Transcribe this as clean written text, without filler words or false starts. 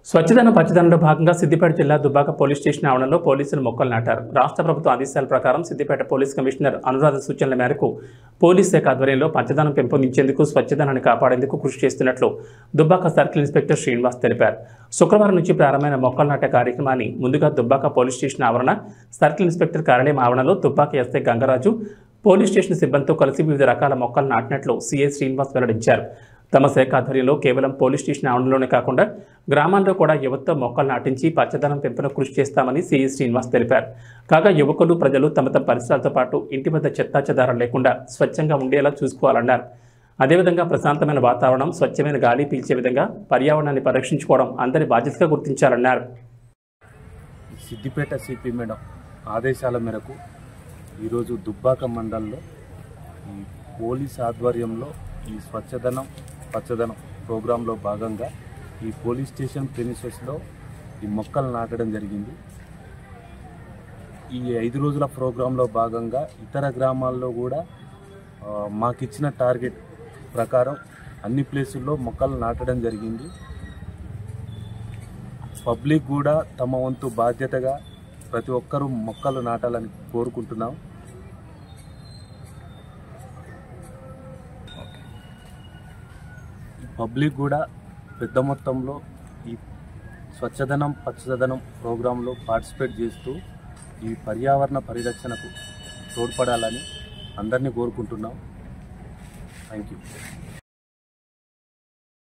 స్వచ్ఛదనం పచ్చదనంలో భాగంగా సిద్దిపేట జిల్లా Dubbaka police station ఆవరణలో పోలీసులు మొక్కలు నాటారు. రాష్ట్ర ప్రభుత్వ ఆదేశాల ప్రకారం సిద్దిపేట పోలీస్ కమిషనర్ అనురాధ సూచనల మేరకు పోలీస్ శాఖ ఆధ్వర్యంలో పచ్చదనం పెంపొందించేందుకు స్వచ్ఛదనాన్ని కాపాడేందుకు కృషి చేస్తున్నట్లు దుబ్బాక సర్కిల్ ఇన్స్పెక్టర్ శ్రీనివాస్ తెలిపారు. శుక్రవారం నుంచి ప్రారంభమైన మొక్కలు నాటే కార్యక్రమాన్ని ముందుగా దుబ్బాక పోలీస్ స్టేషన్ ఆవరణ, సర్కిల్ ఇన్స్పెక్టర్ కార్యాలయం ఆవరణలో Dubbaka SI Gangaraju police station సిబ్బందితో కలిసి వివిధ రకాల మొక్కలు నాటినట్లు సిఐ శ్రీనివాస్ వెల్లడించారు. తమ శాఖ ఆధ్వర్యంలో కేవలం పోలీస్ స్టేషన్ ఆవరణలోనే కాకుండా గ్రామాల్లో కూడా యువతతో మొక్కలు నాటించి పచ్చదనం పెంపునకు కృషి చేస్తామని సిఐ శ్రీనివాస్ తెలిపారు. కాగా యువకులు, ప్రజలు తమ పరిసరాలతో పాటు ఇంటి వద్ద చెత్తాచెదారం లేకుండా స్వచ్ఛంగా ఉండేలా చూసుకోవాలన్నారు. అదేవిధంగా ప్రశాంతమైన వాతావరణం, స్వచ్ఛమైన గాలి పీల్చే విధంగా పర్యావరణాన్ని పరిరక్షించుకోవడం అందరి బాధ్యతగా గుర్తించాలన్నారు. సిద్దిపేట సిపి మేడం ఆదేశాల మేరకు ఈరోజు దుబ్బాక మండలంలో ఈ పోలీస్ ఆధ్వర్యంలో ఈ స్వచ్ఛదనం పచ్చదనం ప్రోగ్రాంలో భాగంగా ఈ పోలీస్ స్టేషన్ ప్రెమిసెస్లో ఈ మొక్కలు నాటడం జరిగింది. ఈ 5 రోజుల ప్రోగ్రాంలో భాగంగా ఇతర గ్రామాల్లో కూడా మాకిచ్చిన టార్గెట్ ప్రకారం అన్ని ప్లేసుల్లో మొక్కలు నాటడం జరిగింది. పబ్లిక్ కూడా తమ వంతు బాధ్యతగా ప్రతి ఒక్కరూ మొక్కలు నాటాలని కోరుకుంటున్నాం. పబ్లిక్ కూడా పెద్ద మొత్తంలో ఈ స్వచ్ఛదనం పచ్చదనం ప్రోగ్రాంలో పార్టిసిపేట్ చేస్తూ ఈ పర్యావరణ పరిరక్షణకు తోడ్పడాలని అందరినీ కోరుకుంటున్నాం. Thank you.